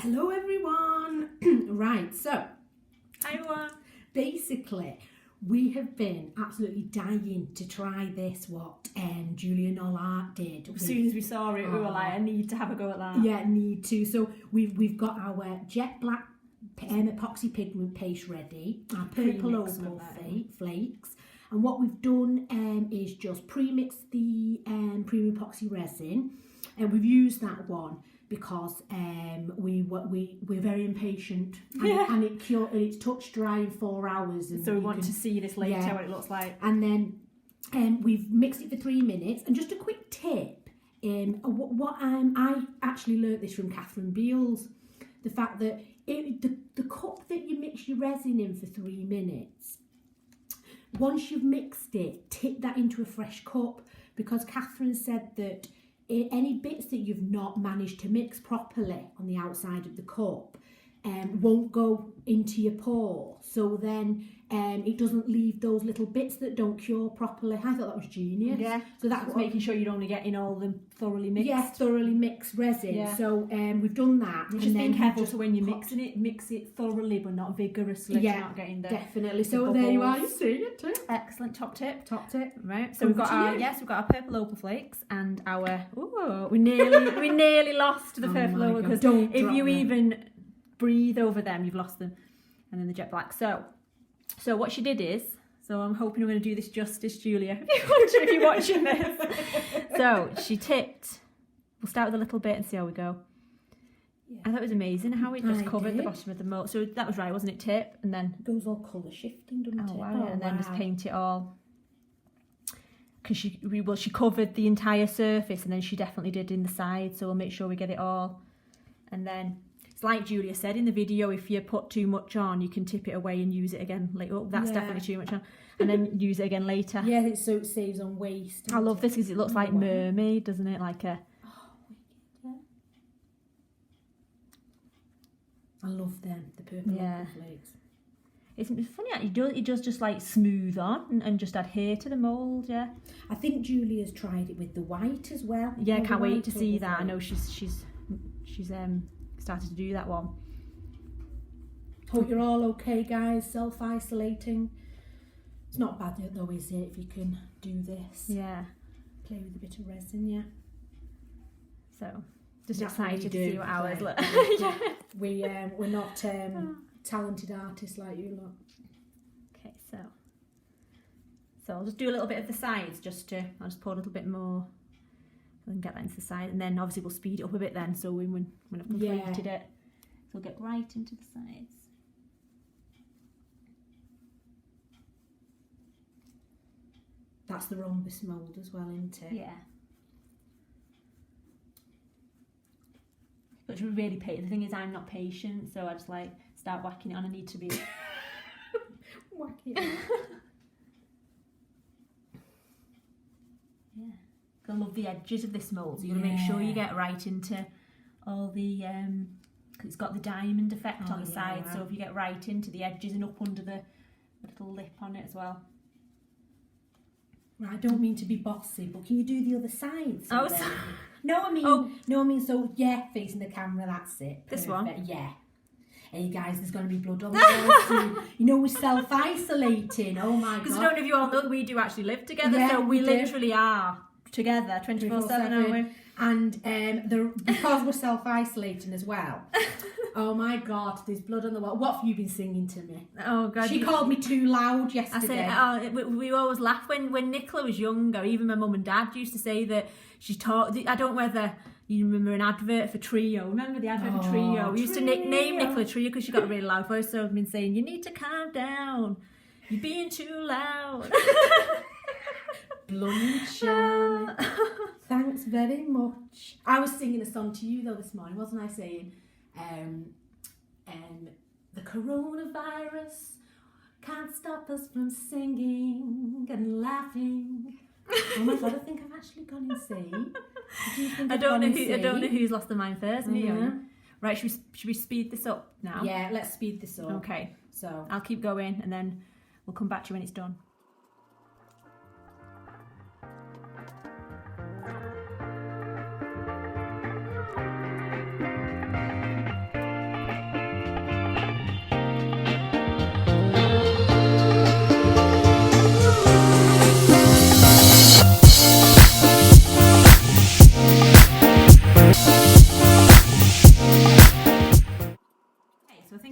Hello everyone. Right, so Hi everyone. Basically we have been absolutely dying to try this, what Julia Nollart did. As soon as we saw it, we were like, I need to have a go at that. Yeah, need to. So we've got our jet black epoxy pigment paste ready, our purple opal flakes, and what we've done is just pre-mix the premium epoxy resin, and we've used that one because we're very impatient, and it's touch dry in 4 hours, and so we want to see this later, what it looks like. And then we've mixed it for 3 minutes. And just a quick tip, I actually learnt this from Catherine Beals, the fact that the cup that you mix your resin in for 3 minutes, once you've mixed it, tip that into a fresh cup, because Catherine said that any bits that you've not managed to mix properly on the outside of the cup won't go into your pour, so then it doesn't leave those little bits that don't cure properly. I thought that was genius. Yeah, so that's making sure you're only getting all the thoroughly mixed. Yeah, thoroughly mixed resin. Yeah. So we've done that. And just being careful so when you're mixing it, mix it thoroughly but not vigorously. Yeah, not getting the definitely. So there you are. You see it too. Excellent top tip. Right. So we've got our purple opal flakes and our we nearly lost the purple opal, because if you even breathe over them, you've lost them. And then the jet black. So what she did is, so I'm hoping I'm going to do this justice, Julia, if you're watching this. So she tipped, we'll start with a little bit and see how we go. Yeah. I thought it was amazing how it just covered the bottom of the mould. So that was right, wasn't it? Tip, and then it goes all colour shifting, doesn't it? Wow. And then just paint it all. Because she covered the entire surface, and then she definitely did in the side, so we'll make sure we get it all. And then, like Julia said in the video, if you put too much on, you can tip it away and use it again later. Oh, that's definitely too much on. And then use it again later. Yeah, so it saves on waste. I love this because it looks like mermaid, doesn't it? Like a... Oh, I love them, the purple flakes. It's funny, it does just like smooth on and just adhere to the mould, yeah. I think Julia's tried it with the white as well. Yeah, can't wait to see that. I know she's started to do that one. Hope you're all okay, guys. Self-isolating. It's not bad though, is it, if you can do this? Yeah. Play with a bit of resin, yeah. So, just excited to see what ours look. Yeah. We're not talented artists like you lot. Okay, so I'll just do a little bit of the sides, I'll just pour a little bit more and get that into the side, and then obviously we'll speed it up a bit then, so when I've completed it, it'll get right into the sides. That's the Rhombus mould as well, isn't it? Yeah. But to be really patient, the thing is I'm not patient, so I just like start whacking it on. I need to be whack it on. Yeah. I love the edges of this mould, so you've got to make sure you get right into all the cause it's got the diamond effect on the side, so if you get right into the edges and up under the little lip on it as well. Right, I don't mean to be bossy, but can you do the other side? Oh, sorry. No, I mean, so yeah, facing the camera, that's it. Perfect. This one? Yeah. Hey guys, there's going to be blood on the walls soon. You know, we're self-isolating. Oh my God. Because I don't know if you all know that we do actually live together, so we literally are together 24/7, aren't we? And because we're self-isolating as well. Oh my God, there's blood on the wall. What have you been singing to me? Oh God, she called me too loud yesterday. We always laugh when Nicola was younger. Even my mum and dad used to say that she taught. I don't know whether you remember an advert for Trio. Remember the advert for Trio? We used to name Nicola Trio because she got a really loud voice. So I've been saying, you need to calm down. You're being too loud. Blunchin. Thanks very much. I was singing a song to you though this morning, wasn't I? Saying, the coronavirus can't stop us from singing and laughing. Oh my God, I think I've actually gone insane. I don't know who's lost their mind first. Right, should we speed this up now? Yeah, let's speed this up. Okay, so I'll keep going and then we'll come back to you when it's done.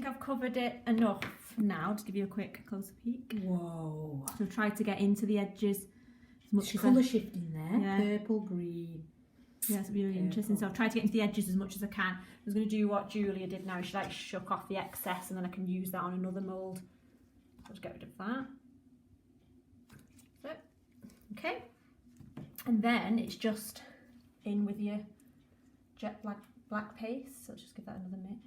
think I've covered it enough now to give you a quick closer peek. Whoa. So try to get into the edges as much as colour shifting there. Yeah. Purple, green. Yeah, it's really interesting. So I've tried to get into the edges as much as I can. I was going to do what Julia did now. She like shook off the excess and then I can use that on another mould. So I'll just get rid of that. So, okay. And then it's just in with your jet black paste. So let's just give that another mix.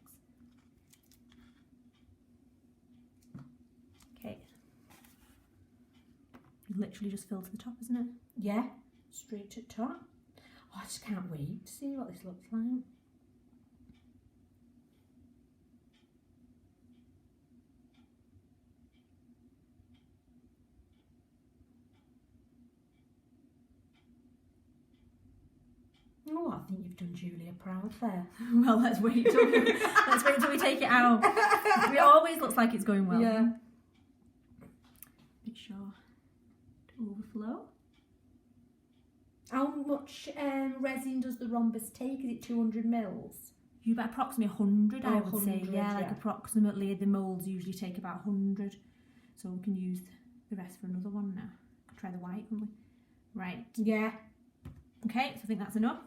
Okay. Literally just fill to the top, isn't it? Yeah, straight to the top. Oh, I just can't wait to see what this looks like. Oh, I think you've done Julia proud there. Well, let's wait till we take it out. It always looks like it's going well. Yeah. Make sure to overflow. How much resin does the rhombus take? Is it 200 mils? You about approximately 100, I would 100, say. Yeah, like yeah. approximately. The moulds usually take about 100. So we can use the rest for another one now. Could try the white, couldn't we? Right. Yeah. Okay, so I think that's enough.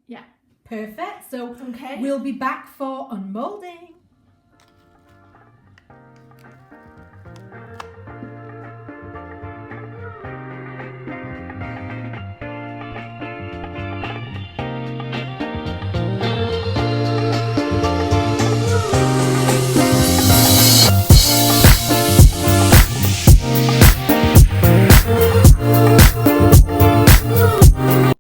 Yeah. Perfect. So Okay. we'll be back for unmoulding.